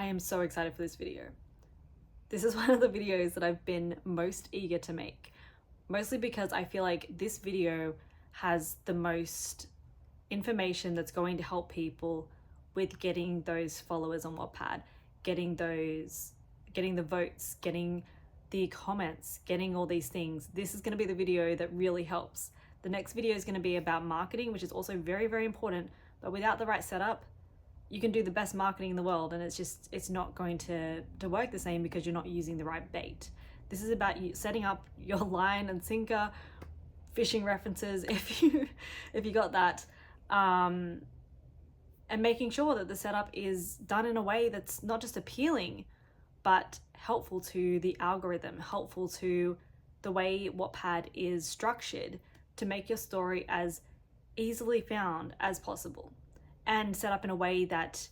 am so excited for this video. This is one of the videos that I've been most eager to make, mostly because I feel like this video has the most information that's going to help people with getting those followers on Wattpad, getting the votes, getting the comments, getting all these things. This is going to be the video that really helps. The next video is going to be about marketing, which is also very, very important, but without the right setup, you can do the best marketing in the world and it's not going to work the same because you're not using the right bait. This is about you setting up your line and sinker, fishing references if you got that, and making sure that the setup is done in a way that's not just appealing but helpful to the algorithm, helpful to the way Wattpad is structured to make your story as easily found as possible, and set up in a way that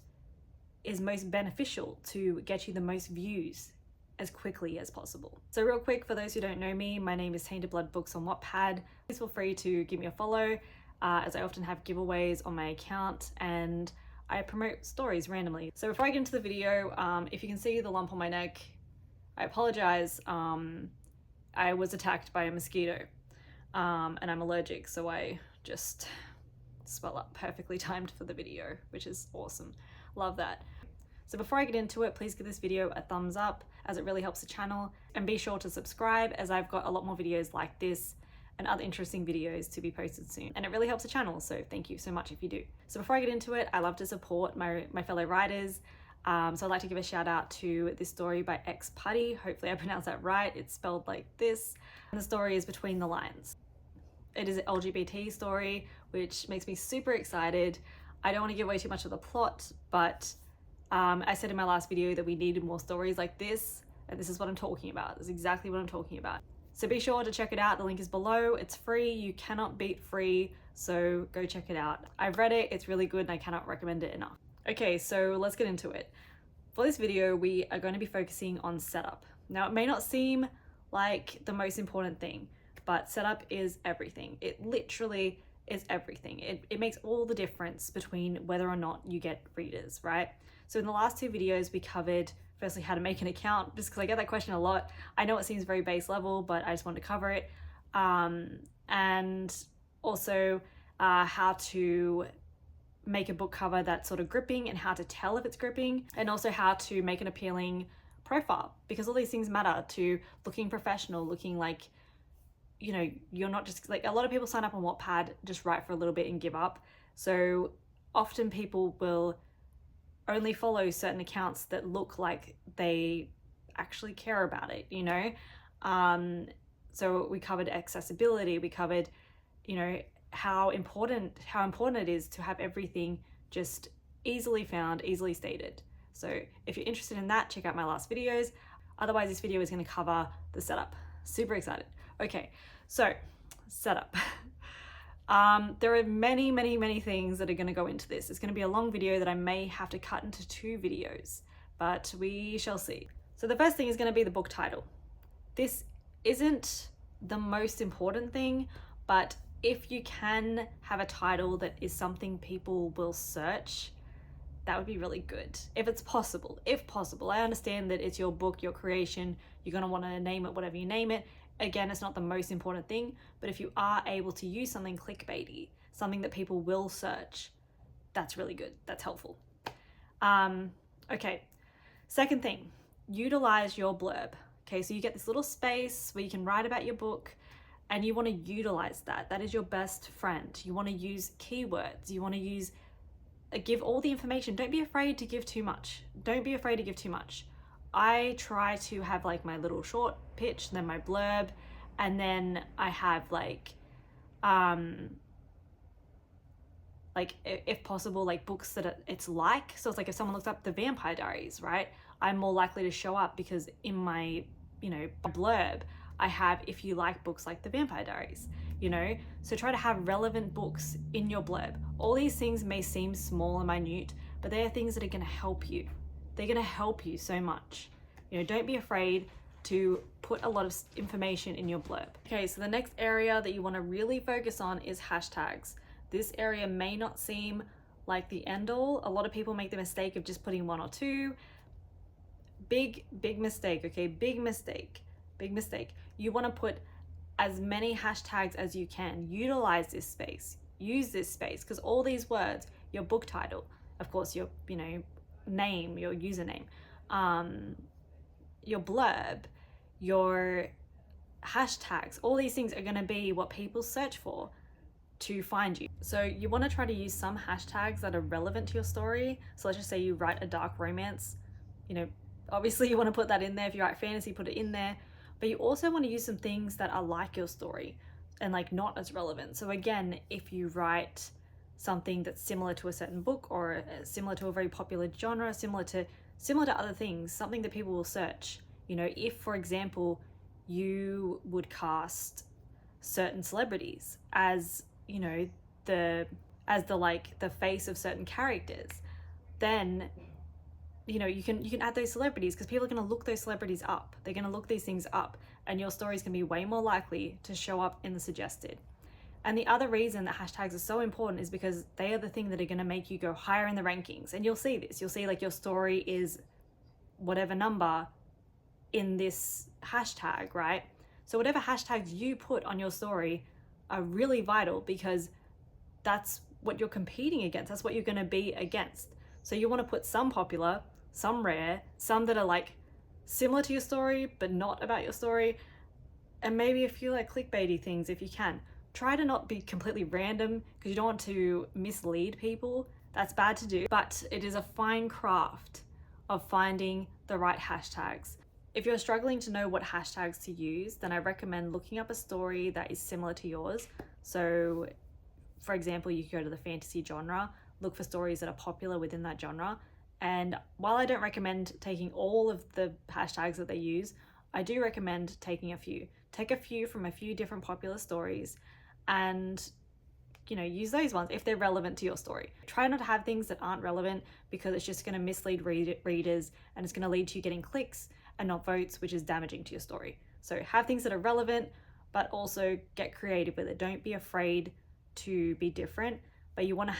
is most beneficial to get you the most views as quickly as possible. So real quick, for those who don't know me, my name is Tainted Books on Wattpad. Please feel free to give me a follow, as I often have giveaways on my account and I promote stories randomly. So before I get into the video, if you can see the lump on my neck, I apologize. I was attacked by a mosquito, and I'm allergic, so I just swell up, perfectly timed for the video, which is awesome. Love that. So before I get into it, please give this video a thumbs up as it really helps the channel, and be sure to subscribe as I've got a lot more videos like this and other interesting videos to be posted soon. And it really helps the channel, so thank you so much if you do. So before I get into it, I love to support my fellow writers. So I'd like to give a shout out to this story by xputtie. Hopefully I pronounced that right. It's spelled like this. And the story is Between the Lines. It is an LGBT story, which makes me super excited. I don't want to give away too much of the plot, but I said in my last video that we needed more stories like this, and this is what I'm talking about. This is exactly what I'm talking about. So be sure to check it out. The link is below. It's free. You cannot beat free, so go check it out. I've read it. It's really good and I cannot recommend it enough. Okay, so let's get into it. For this video, we are going to be focusing on setup. Now, it may not seem like the most important thing, but setup is everything. It literally is everything. It makes all the difference between whether or not you get readers, right? So in the last two videos, we covered firstly how to make an account, just because I get that question a lot. I know it seems very base level, but I just wanted to cover it. And also how to make a book cover that's sort of gripping and how to tell if it's gripping, and also how to make an appealing profile, because all these things matter to looking professional, looking like, you know, you're not just like, a lot of people sign up on Wattpad, just write for a little bit and give up. So often people will only follow certain accounts that look like they actually care about it, you know? So we covered accessibility, we covered, you know, how important it is to have everything just easily found, easily stated. So if you're interested in that, check out my last videos. Otherwise, this video is going to cover the setup. Super excited. Okay, so setup. There are many things that are going to go into this. It's going to be a long video that I may have to cut into 2 videos, but we shall see. So the first thing is going to be the book title. This isn't the most important thing, but if you can have a title that is something people will search, that would be really good. If it's possible, if possible. I understand that it's your book, your creation, you're going to want to name it whatever you name it. Again, it's not the most important thing, but if you are able to use something clickbaity, something that people will search, that's really good. That's helpful. Okay, second thing, utilize your blurb. Okay, so you get this little space where you can write about your book, and you want to utilize that. That is your best friend. You want to use keywords. You want to use, give all the information. Don't be afraid to give too much. Don't be afraid to give too much. I try to have like my little short pitch, then my blurb, and then I have like if possible, like books that it's like. So it's like if someone looks up The Vampire Diaries, right? I'm more likely to show up because in my, you know, blurb, I have, if you like books like The Vampire Diaries, you know? So try to have relevant books in your blurb. All these things may seem small and minute, but they are things that are gonna help you. They're gonna help you so much. You know, don't be afraid to put a lot of information in your blurb. Okay, so the next area that you wanna really focus on is hashtags. This area may not seem like the end all. A lot of people make the mistake of just putting 1 or 2. big mistake, okay? Big mistake. You want to put as many hashtags as you can. Utilize this space. Use this space, because all these words, your book title, of course, your name, your username, your blurb, your hashtags, all these things are going to be what people search for to find you. So you want to try to use some hashtags that are relevant to your story. So let's just say you write a dark romance, obviously you want to put that in there. If you write fantasy, put it in there. But you also want to use some things that are like your story and like not as relevant. So again, if you write something that's similar to a certain book, or similar to a very popular genre, similar to other things, something that people will search. If, for example, you would cast certain celebrities as the face of certain characters, then you can add those celebrities, because people are going to look those celebrities up. They're going to look these things up, and your story is going to be way more likely to show up in the suggested. And the other reason that hashtags are so important is because they are the thing that are going to make you go higher in the rankings. And you'll see this. You'll see like your story is whatever number in this hashtag, right? So whatever hashtags you put on your story are really vital, because that's what you're competing against. That's what you're going to be against. So you want to put some popular, some rare, some that are like similar to your story but not about your story, and maybe a few like clickbaity things if you can. Try to not be completely random, because you don't want to mislead people. That's bad to do, but it is a fine craft of finding the right hashtags. If you're struggling to know what hashtags to use, then I recommend looking up a story that is similar to yours. So for example, you could go to the fantasy genre, look for stories that are popular within that genre. And while I don't recommend taking all of the hashtags that they use, I do recommend taking a few. Take a few from a few different popular stories and use those ones if they're relevant to your story. Try not to have things that aren't relevant, because it's just going to mislead readers, and it's going to lead to you getting clicks and not votes, which is damaging to your story. So have things that are relevant, but also get creative with it. Don't be afraid to be different, but you want to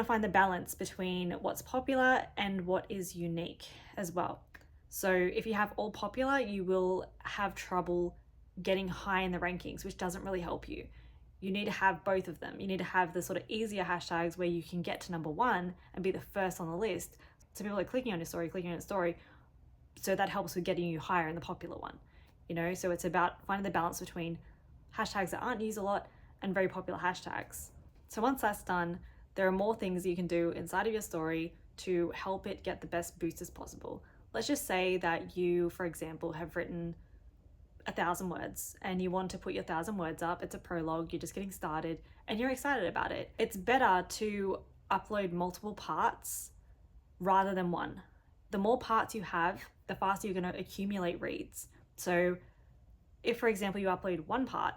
find the balance between what's popular and what is unique as well. So if you have all popular, you will have trouble getting high in the rankings, which doesn't really help you. You need to have both of them. You need to have the sort of easier hashtags where you can get to number one and be the first on the list. So people are clicking on your story. So that helps with getting you higher in the popular one. So it's about finding the balance between hashtags that aren't used a lot and very popular hashtags. So once that's done, there are more things you can do inside of your story to help it get the best boost as possible. Let's just say that you, for example, have written 1,000 words and you want to put your 1,000 words up. It's a prologue, you're just getting started and you're excited about it. It's better to upload multiple parts rather than one. The more parts you have, the faster you're going to accumulate reads. So if, for example, you upload one part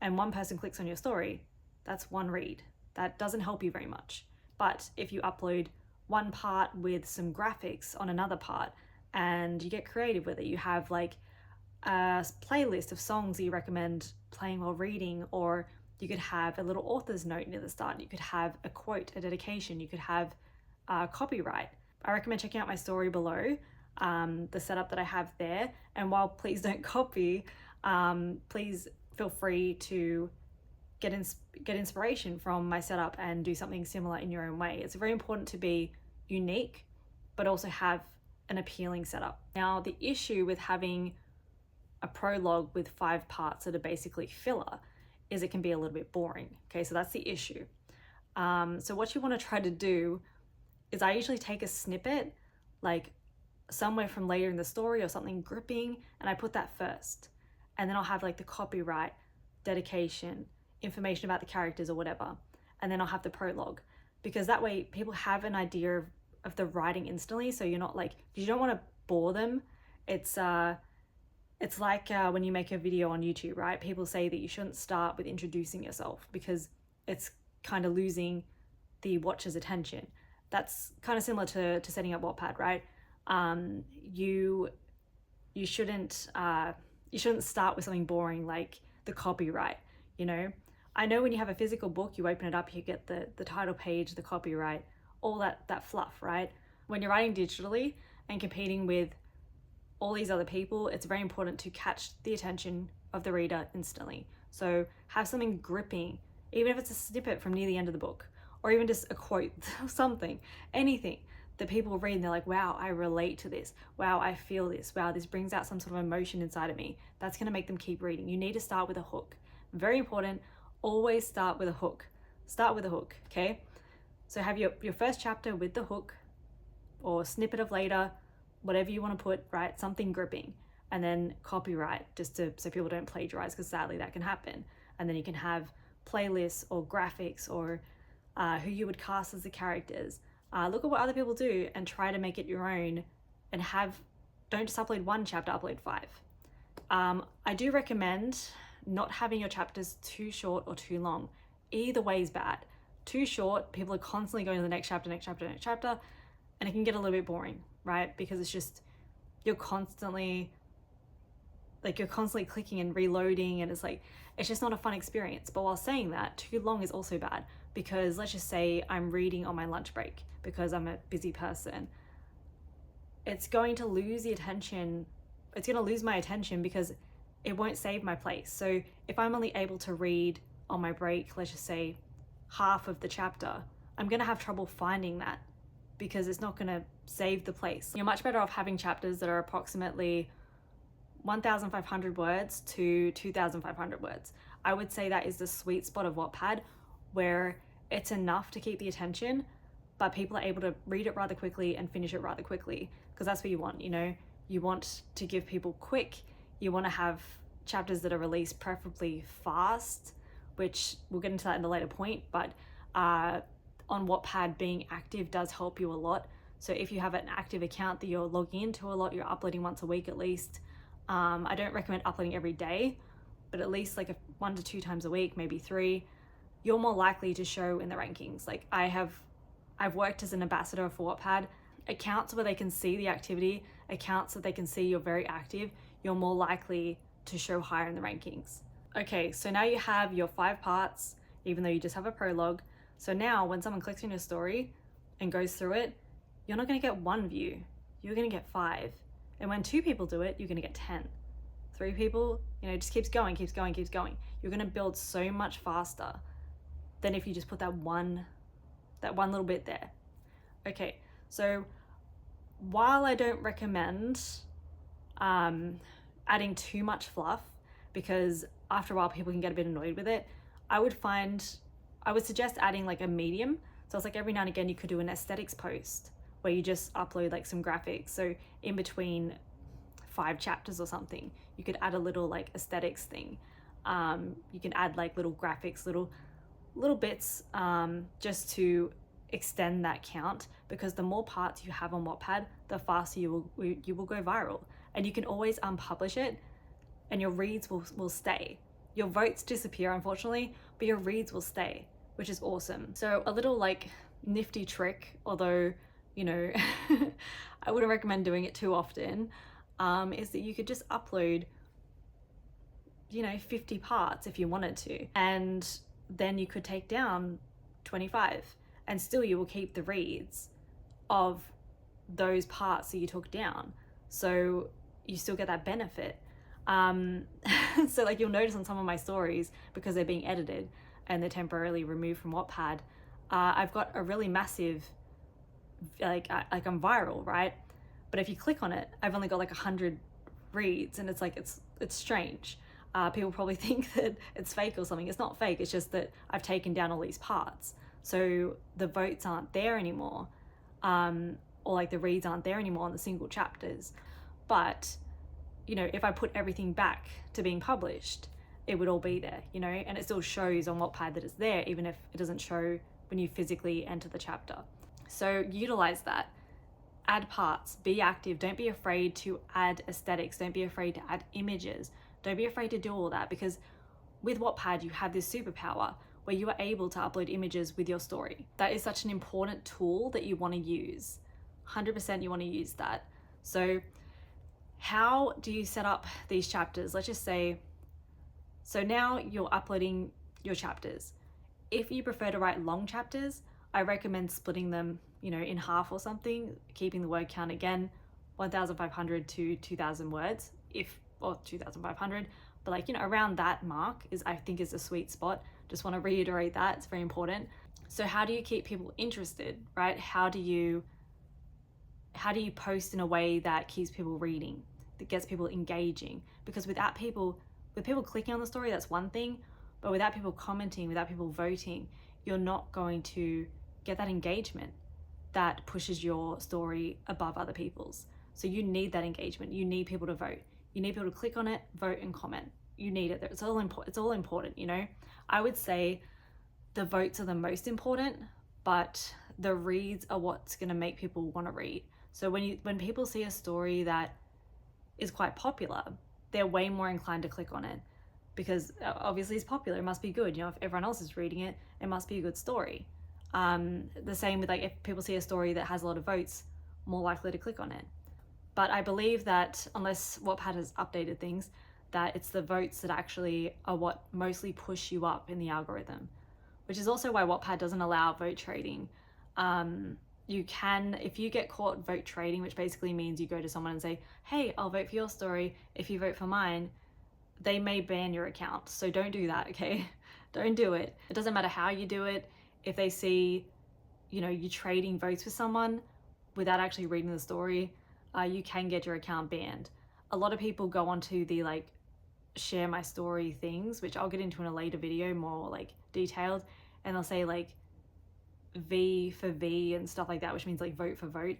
and one person clicks on your story, that's one read. That doesn't help you very much. But if you upload one part with some graphics on another part and you get creative with it, you have like a playlist of songs that you recommend playing while reading, or you could have a little author's note near the start, you could have a quote, a dedication, you could have copyright. I recommend checking out my story below, the setup that I have there. And while please don't copy, please feel free to get inspiration from my setup and do something similar in your own way. It's very important to be unique, but also have an appealing setup. Now, the issue with having a prologue with 5 parts that are basically filler is it can be a little bit boring. Okay, so that's the issue. So what you want to try to do is I usually take a snippet, like somewhere from later in the story or something gripping, and I put that first. And then I'll have like the copyright, dedication, information about the characters or whatever. And then I'll have the prologue, because that way people have an idea of the writing instantly. So you're not like, you don't want to bore them. It's like when you make a video on YouTube, right? People say that you shouldn't start with introducing yourself because it's kind of losing the watcher's attention. That's kind of similar to setting up Wattpad, right? You shouldn't start with something boring like the copyright, I know when you have a physical book, you open it up, you get the title page, the copyright, all that fluff, right? When you're writing digitally and competing with all these other people, it's very important to catch the attention of the reader instantly. So have something gripping, even if it's a snippet from near the end of the book, or even just a quote, something, anything that people read and they're like, wow, I relate to this. Wow, I feel this. Wow, this brings out some sort of emotion inside of me. That's going to make them keep reading. You need to start with a hook. Very important. Always start with a hook. Start with a hook, okay? So have your first chapter with the hook or snippet of later, whatever you want to put, right? Something gripping. And then copyright, just so people don't plagiarize, because sadly that can happen. And then you can have playlists or graphics or who you would cast as the characters. Look at what other people do and try to make it your own, and don't just upload one chapter, upload 5. I do recommend not having your chapters too short or too long. Either way is bad. Too short, people are constantly going to the next chapter, and it can get a little bit boring, right? Because it's just, you're constantly clicking and reloading, and it's just not a fun experience. But while saying that, too long is also bad, because let's just say I'm reading on my lunch break because I'm a busy person. It's going to lose the attention. It's going to lose my attention because it won't save my place. So if I'm only able to read on my break, let's just say half of the chapter, I'm going to have trouble finding that because it's not going to save the place. You're much better off having chapters that are approximately 1,500 words to 2,500 words. I would say that is the sweet spot of Wattpad, where it's enough to keep the attention, but people are able to read it rather quickly and finish it rather quickly, because that's what you want, you know? You want to give people quick, you want to have chapters that are released preferably fast, which we'll get into that in a later point, but on Wattpad, being active does help you a lot. So if you have an active account that you're logging into a lot, you're uploading once a week at least. I don't recommend uploading every day, but at least 1 to 2 times a week, maybe 3, you're more likely to show in the rankings. I've worked as an ambassador for Wattpad. Accounts where they can see the activity, accounts that they can see you're very active, you're more likely to show higher in the rankings. Okay, so now you have your 5 parts, even though you just have a prologue. So now when someone clicks on your story and goes through it, you're not going to get 1 view, you're going to get 5. And when 2 people do it, you're going to get 10. 3 people, it just keeps going. You're going to build so much faster than if you just put that one little bit there. Okay, so while I don't recommend adding too much fluff, because after a while people can get a bit annoyed with it, I would suggest adding a medium. So it's every now and again you could do an aesthetics post where you just upload some graphics. So in between 5 chapters or something, you could add a little aesthetics thing. You can add little graphics, little bits, just to extend that count, because the more parts you have on Wattpad, the faster you will go viral. And you can always unpublish it and your reads will stay. Your votes disappear, unfortunately, but your reads will stay, which is awesome. So a little nifty trick, although I wouldn't recommend doing it too often, is that you could just upload 50 parts if you wanted to, and then you could take down 25, and still you will keep the reads of those parts that you took down, so you still get that benefit. So you'll notice on some of my stories, because they're being edited and they're temporarily removed from Wattpad, I've got a really massive, I'm viral, right? But if you click on it, I've only got 100 reads, and it's strange. People probably think that it's fake or something. It's not fake, it's just that I've taken down all these parts. So the votes aren't there anymore, or the reads aren't there anymore on the single chapters. But, if I put everything back to being published, it would all be there, and it still shows on Wattpad that it's there, even if it doesn't show when you physically enter the chapter. So utilize that. Add parts, be active. Don't be afraid to add aesthetics. Don't be afraid to add images. Don't be afraid to do all that, because with Wattpad, you have this superpower where you are able to upload images with your story. That is such an important tool that you want to use. 100% you want to use that. So how do you set up these chapters? Let's just say, so now you're uploading your chapters. If you prefer to write long chapters, I recommend splitting them, in half or something, keeping the word count again 1,500 to 2,000 words, or 2,500, but like, you know, around that mark is, I think, is a sweet spot. Just want to reiterate that, it's very important. So how do you keep people interested, right? How do you post in a way that keeps people reading, that gets people engaging? Because with people clicking on the story, that's one thing, but without people commenting, without people voting, you're not going to get that engagement that pushes your story above other people's. So you need that engagement. You need people to vote. You need people to click on it, vote, and comment. You need it. It's all important, you know? I would say the votes are the most important, but the reads are what's going to make people want to read. So when people see a story that is quite popular, they're way more inclined to click on it, because obviously it's popular, it must be good. You know, if everyone else is reading it, it must be a good story. The same with, like, if people see a story that has a lot of votes, more likely to click on it. But I believe that, unless Wattpad has updated things, that it's the votes that actually are what mostly push you up in the algorithm, which is also why Wattpad doesn't allow vote trading. You can, if you get caught vote trading, which basically means you go to someone and say, hey, I'll vote for your story if you vote for mine, they may ban your account. So don't do that, okay? Don't do it. It doesn't matter how you do it. If they see, you know, you trading votes with someone without actually reading the story, you can get your account banned. A lot of people go onto the, like, share my story things, which I'll get into in a later video, more like detailed, and they'll say like V for V and stuff like that, which means like vote for vote.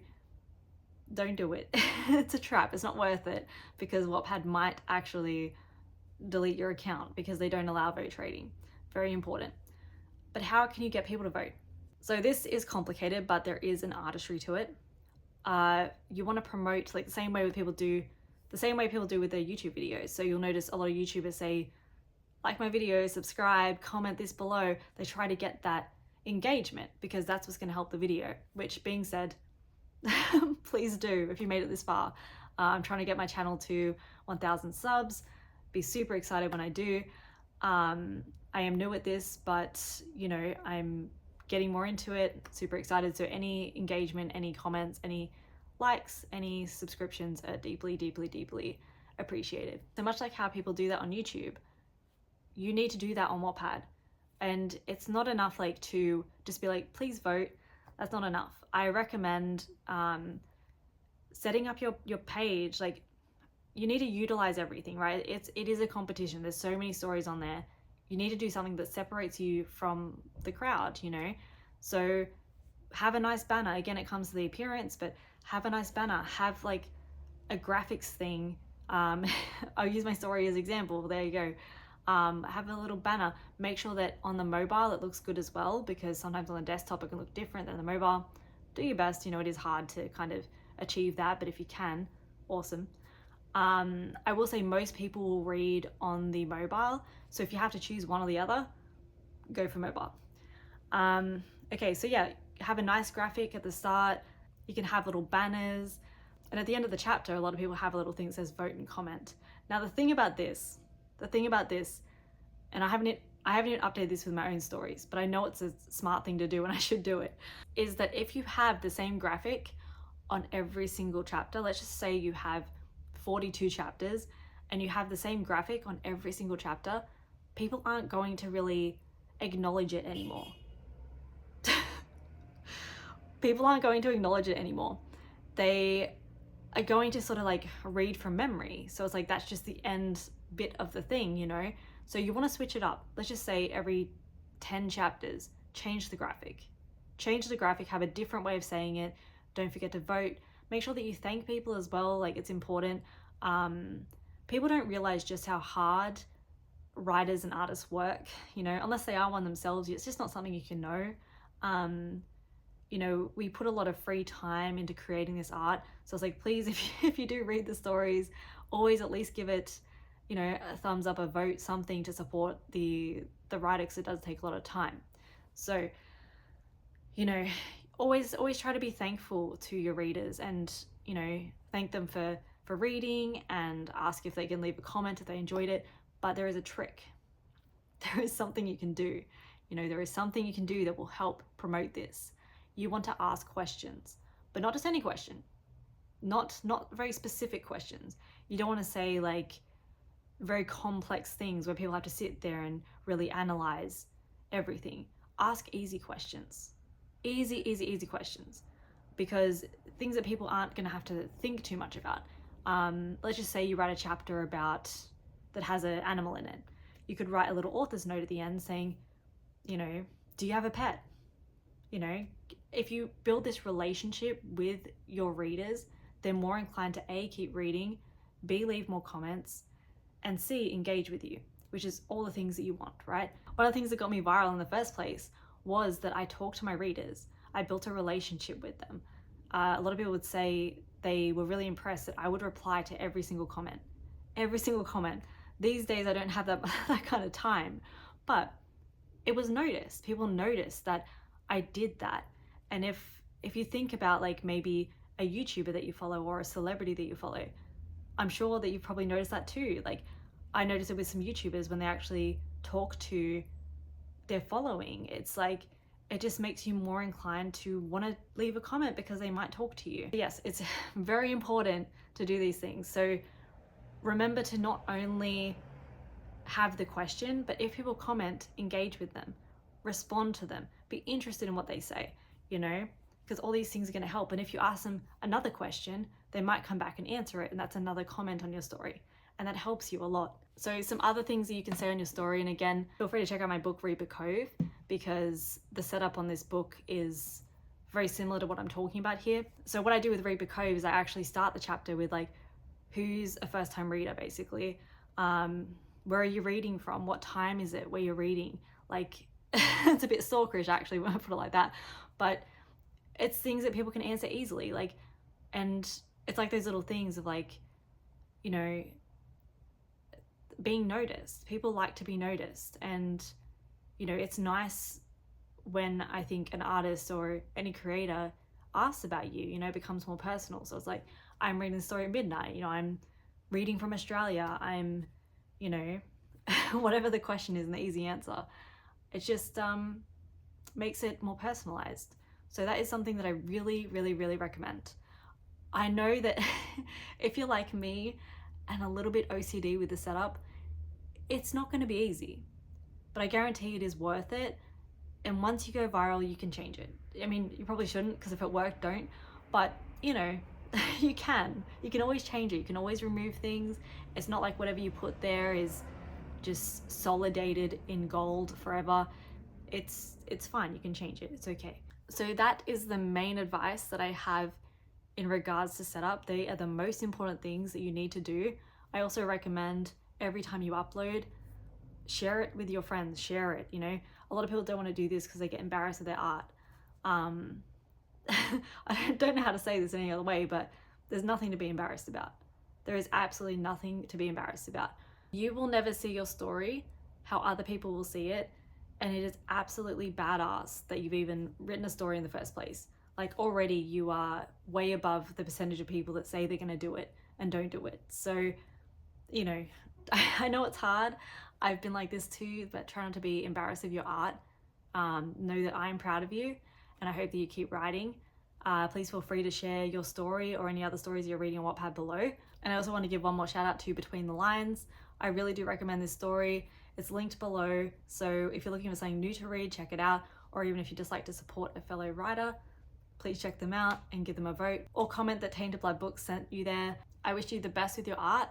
Don't do it. It's a trap. It's not worth it, because Wattpad might actually delete your account because they don't allow vote trading. Very important. But how can you get people to vote? So this is complicated, but there is an artistry to it. You want to promote, like, the same way people do with their YouTube videos. So you'll notice a lot of YouTubers say, like my video, subscribe, comment this below. They try to get that engagement because that's what's going to help the video. Which being said, please do if you made it this far. I'm trying to get my channel to 1,000 subs. Be super excited when I do. I am new at this, but you know, I'm getting more into it. Super excited. So any engagement, any comments, any likes, any subscriptions are deeply, deeply, deeply appreciated. So much like how people do that on YouTube, you need to do that on Wattpad. And it's not enough like to just be like, please vote. That's not enough. I recommend setting up your page. Like, you need to utilize everything, right? It is a competition. There's so many stories on there. You need to do something that separates you from the crowd, you know? So have a nice banner. Again, it comes to the appearance, but have a nice banner. Have like a graphics thing. I'll use my story as example. There you go. Have a little banner. Make sure that on the mobile it looks good as well, because sometimes on the desktop it can look different than the mobile. Do your best. You know, it is hard to kind of achieve that, but if you can, awesome. I will say most people will read on the mobile, so if you have to choose one or the other, go for mobile. Okay, so yeah, have a nice graphic at the start. You can have little banners, and at the end of the chapter, a lot of people have a little thing that says vote and comment. Now the thing about this, and I haven't even updated this with my own stories, but I know it's a smart thing to do and I should do it, is that if you have the same graphic on every single chapter, let's just say you have 42 chapters and you have the same graphic on every single chapter, people aren't going to really acknowledge it anymore. People aren't going to acknowledge it anymore. They are going to sort of like read from memory. So it's like, that's just the end bit of the thing, you know? So you want to switch it up. Let's just say every 10 chapters, change the graphic. Change the graphic, have a different way of saying it. Don't forget to vote. Make sure that you thank people as well. Like, it's important. People don't realize just how hard writers and artists work, you know, unless they are one themselves. It's just not something you can know. You know, we put a lot of free time into creating this art. So it's like, please, if you do read the stories, always at least give it, you know, a thumbs up, a vote, something to support the writer, because it does take a lot of time. So, you know, always try to be thankful to your readers, and, you know, thank them for reading, and ask if they can leave a comment if they enjoyed it. But there is a trick. There is something you can do. You know, there is something you can do that will help promote this. You want to ask questions, but not just any question. not very specific questions. You don't want to say like very complex things where people have to sit there and really analyze everything. Ask easy questions. Easy questions. Because things that people aren't going to have to think too much about. Let's just say you write a chapter about that has an animal in it. You could write a little author's note at the end saying, you know, do you have a pet? You know, if you build this relationship with your readers, they're more inclined to A, keep reading, B, leave more comments, and C, engage with you, which is all the things that you want, right? One of the things that got me viral in the first place was that I talked to my readers. I built a relationship with them. A lot of people would say they were really impressed that I would reply to every single comment. Every single comment. These days I don't have that kind of time, but it was noticed. People noticed that I did that. And if you think about like maybe a YouTuber that you follow or a celebrity that you follow, I'm sure that you've probably noticed that too. Like I noticed it with some YouTubers when they actually talk to their following. It's like, it just makes you more inclined to want to leave a comment because they might talk to you. Yes, it's very important to do these things. So remember to not only have the question, but if people comment, engage with them, respond to them, be interested in what they say, you know, because all these things are going to help. And if you ask them another question, they might come back and answer it, and that's another comment on your story, and that helps you a lot. So some other things that you can say on your story, and again, feel free to check out my book Read Cove, because the setup on this book is very similar to what I'm talking about here. So what I do with Read Cove is I actually start the chapter with like, who's a first time reader, basically. Where are you reading from? What time is it where you're reading? Like, it's a bit stalkerish actually when I put it like that, but it's things that people can answer easily. Like, and it's like those little things of like, you know, being noticed. People like to be noticed, and you know, it's nice when I think an artist or any creator asks about you, you know, it becomes more personal. So it's like, I'm reading the story at midnight, you know, I'm reading from Australia, I'm, you know, whatever the question is and the easy answer. It just makes it more personalized. So that is something that I really recommend. I know that if you're like me and a little bit OCD with the setup, it's not going to be easy, but I guarantee it is worth it. And once you go viral, you can change it. I mean, you probably shouldn't, because if it worked, don't. But, you know, you can always change it. You can always remove things. It's not like whatever you put there is just solidated in gold forever. It's fine. You can change it. It's okay. So that is the main advice that I have in regards to setup. They are the most important things that you need to do. I also recommend every time you upload, share it with your friends, share it, you know. A lot of people don't want to do this because they get embarrassed of their art. I don't know how to say this any other way, but there's nothing to be embarrassed about. There is absolutely nothing to be embarrassed about. You will never see your story how other people will see it, and it is absolutely badass that you've even written a story in the first place. Like, already you are way above the percentage of people that say they're going to do it and don't do it. So, you know, I know it's hard. I've been like this too, but try not to be embarrassed of your art. Know that I'm proud of you, and I hope that you keep writing. Please feel free to share your story or any other stories you're reading on Wattpad below. And I also want to give one more shout out to Between the Lines. I really do recommend this story. It's linked below, so if you're looking for something new to read, check it out. Or even if you just like to support a fellow writer, please check them out and give them a vote, or comment that Tainted Books sent you there. I wish you the best with your art.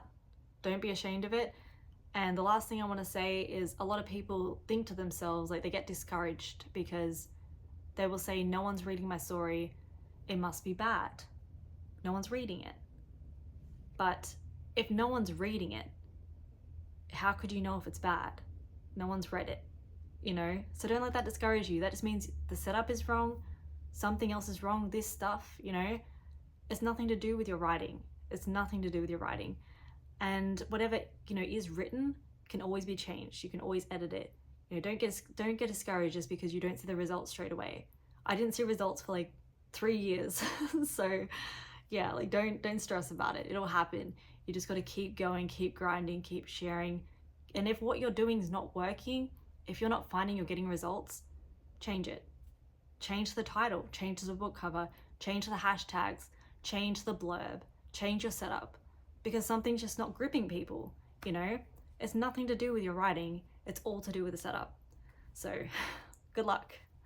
Don't be ashamed of it. And the last thing I want to say is, a lot of people think to themselves, like, they get discouraged because they will say, no one's reading my story, it must be bad. No one's reading it. But if no one's reading it, how could you know if it's bad? No one's read it, you know? So don't let that discourage you. That just means the setup is wrong, something else is wrong, this stuff, you know? It's nothing to do with your writing. It's nothing to do with your writing. And whatever, you know, is written can always be changed. You can always edit it. You know, don't get discouraged just because you don't see the results straight away. I didn't see results for like 3 years. So yeah, like don't stress about it. It'll happen. You just got to keep going, keep grinding, keep sharing. And if what you're doing is not working, if you're not finding you're getting results, change it. Change the title, change the book cover, change the hashtags, change the blurb, change your setup, because something's just not gripping people, you know? It's nothing to do with your writing, it's all to do with the setup. So good luck.